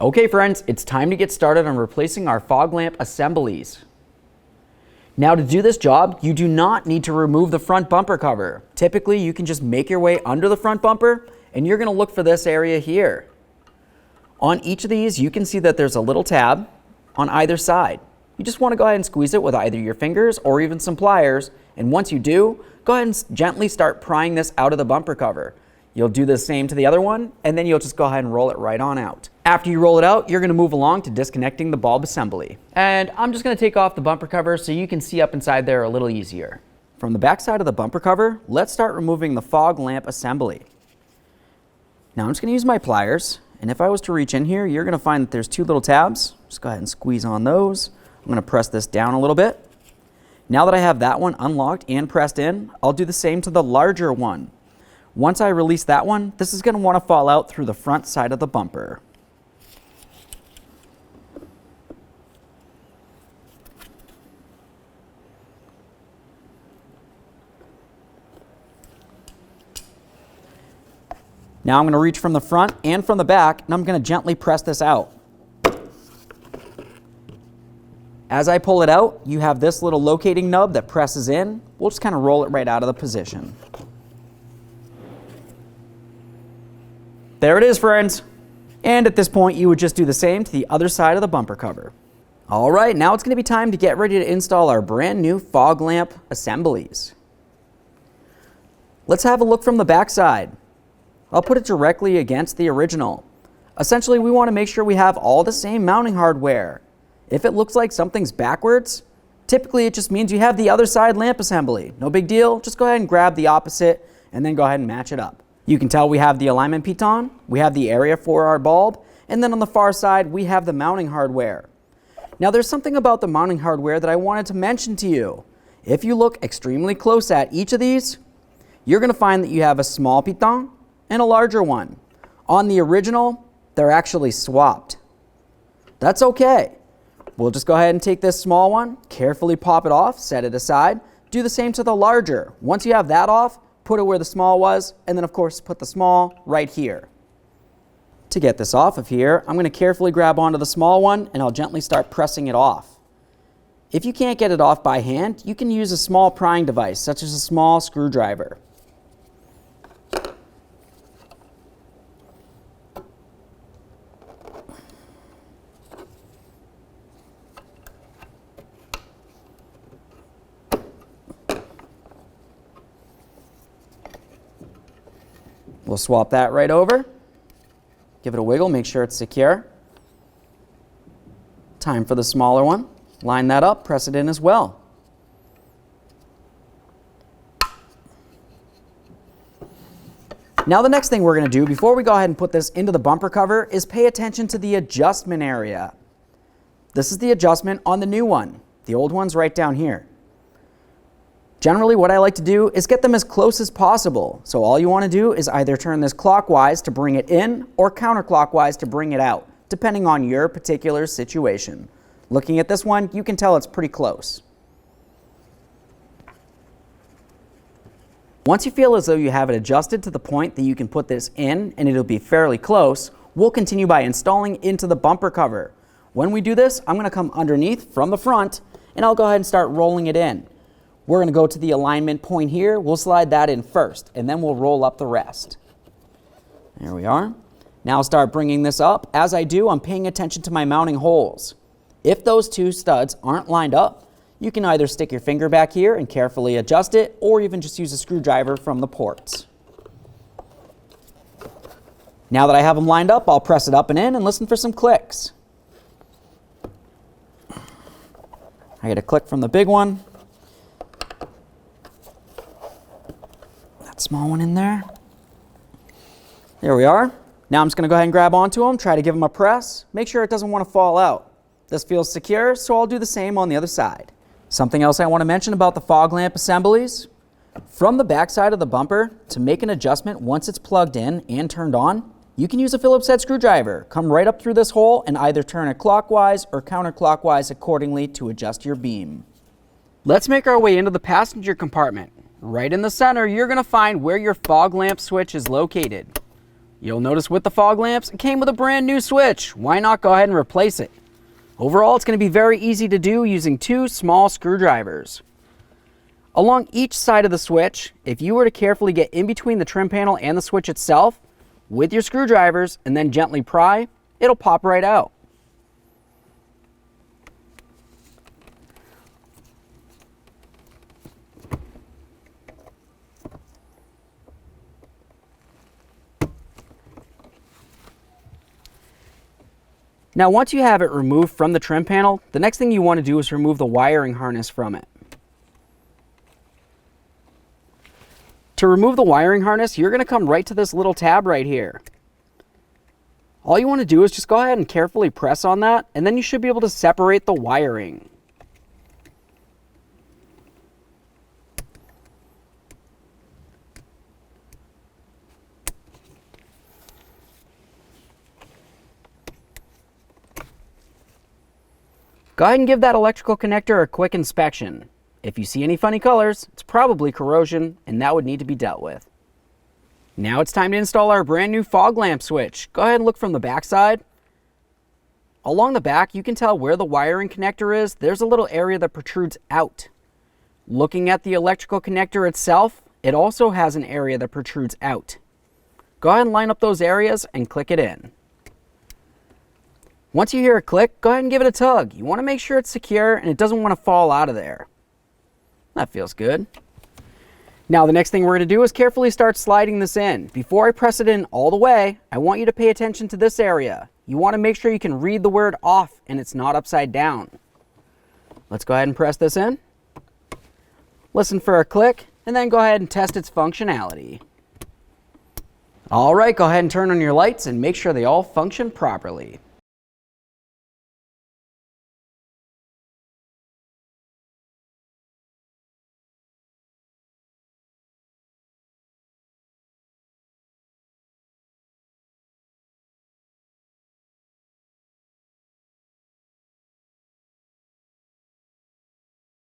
Okay friends, it's time to get started on replacing our fog lamp assemblies. Now to do this job, you do not need to remove the front bumper cover. Typically, you can just make your way under the front bumper and you're going to look for this area here. On each of these, you can see that there's a little tab on either side. You just want to go ahead and squeeze it with either your fingers or even some pliers, and once you do, go ahead and gently start prying this out of the bumper cover. You'll do the same to the other one, and then you'll just go ahead and roll it right on out. After you roll it out, you're going to move along to disconnecting the bulb assembly. And I'm just going to take off the bumper cover so you can see up inside there a little easier. From the back side of the bumper cover, let's start removing the fog lamp assembly. Now I'm just going to use my pliers, and if I was to reach in here, you're going to find that there's two little tabs. Just go ahead and squeeze on those. I'm going to press this down a little bit. Now that I have that one unlocked and pressed in, I'll do the same to the larger one. Once I release that one, this is going to want to fall out through the front side of the bumper. Now I'm going to reach from the front and from the back, and I'm going to gently press this out. As I pull it out, you have this little locating nub that presses in. We'll just kind of roll it right out of the position. There it is, friends. And at this point, you would just do the same to the other side of the bumper cover. All right, now it's going to be time to get ready to install our brand new fog lamp assemblies. Let's have a look from the back side. I'll put it directly against the original. Essentially, we want to make sure we have all the same mounting hardware. If it looks like something's backwards, typically it just means you have the other side lamp assembly. No big deal, just go ahead and grab the opposite and then go ahead and match it up. You can tell we have the alignment piton, we have the area for our bulb, and then on the far side we have the mounting hardware. Now there's something about the mounting hardware that I wanted to mention to you. If you look extremely close at each of these, you're going to find that you have a small piton and a larger one. On the original, they're actually swapped. That's okay. We'll just go ahead and take this small one, carefully pop it off, set it aside, do the same to the larger. Once you have that off, put it where the small was, and then of course put the small right here. To get this off of here, I'm going to carefully grab onto the small one and I'll gently start pressing it off. If you can't get it off by hand, you can use a small prying device, such as a small screwdriver. We'll swap that right over. Give it a wiggle, make sure it's secure. Time for the smaller one. Line that up, press it in as well. Now the next thing we're going to do before we go ahead and put this into the bumper cover is pay attention to the adjustment area. This is the adjustment on the new one. The old one's right down here. Generally, what I like to do is get them as close as possible. So all you want to do is either turn this clockwise to bring it in or counterclockwise to bring it out, depending on your particular situation. Looking at this one, you can tell it's pretty close. Once you feel as though you have it adjusted to the point that you can put this in and it'll be fairly close, we'll continue by installing into the bumper cover. When we do this, I'm going to come underneath from the front and I'll go ahead and start rolling it in. We're going to go to the alignment point here. We'll slide that in first, and then we'll roll up the rest. There we are. Now I'll start bringing this up. As I do, I'm paying attention to my mounting holes. If those two studs aren't lined up, you can either stick your finger back here and carefully adjust it, or even just use a screwdriver from the ports. Now that I have them lined up, I'll press it up and in and listen for some clicks. I get a click from the big one. Small one in there. There we are. Now I'm just going to go ahead and grab onto them, try to give them a press. Make sure it doesn't want to fall out. This feels secure, so I'll do the same on the other side. Something else I want to mention about the fog lamp assemblies. From the back side of the bumper, to make an adjustment once it's plugged in and turned on, you can use a Phillips head screwdriver. Come right up through this hole and either turn it clockwise or counterclockwise accordingly to adjust your beam. Let's make our way into the passenger compartment. Right in the center, you're going to find where your fog lamp switch is located. You'll notice with the fog lamps, it came with a brand new switch. Why not go ahead and replace it? Overall, it's going to be very easy to do using 2 small screwdrivers. Along each side of the switch, if you were to carefully get in between the trim panel and the switch itself with your screwdrivers and then gently pry, it'll pop right out. Now, once you have it removed from the trim panel, the next thing you want to do is remove the wiring harness from it. To remove the wiring harness, you're going to come right to this little tab right here. All you want to do is just go ahead and carefully press on that, and then you should be able to separate the wiring. Go ahead and give that electrical connector a quick inspection. If you see any funny colors, it's probably corrosion, and that would need to be dealt with. Now it's time to install our brand new fog lamp switch. Go ahead and look from the back side. Along the back, you can tell where the wiring connector is. There's a little area that protrudes out. Looking at the electrical connector itself, it also has an area that protrudes out. Go ahead and line up those areas and click it in. Once you hear a click, go ahead and give it a tug. You want to make sure it's secure and it doesn't want to fall out of there. That feels good. Now the next thing we're going to do is carefully start sliding this in. Before I press it in all the way, I want you to pay attention to this area. You want to make sure you can read the word off and it's not upside down. Let's go ahead and press this in. Listen for a click and then go ahead and test its functionality. All right, go ahead and turn on your lights and make sure they all function properly.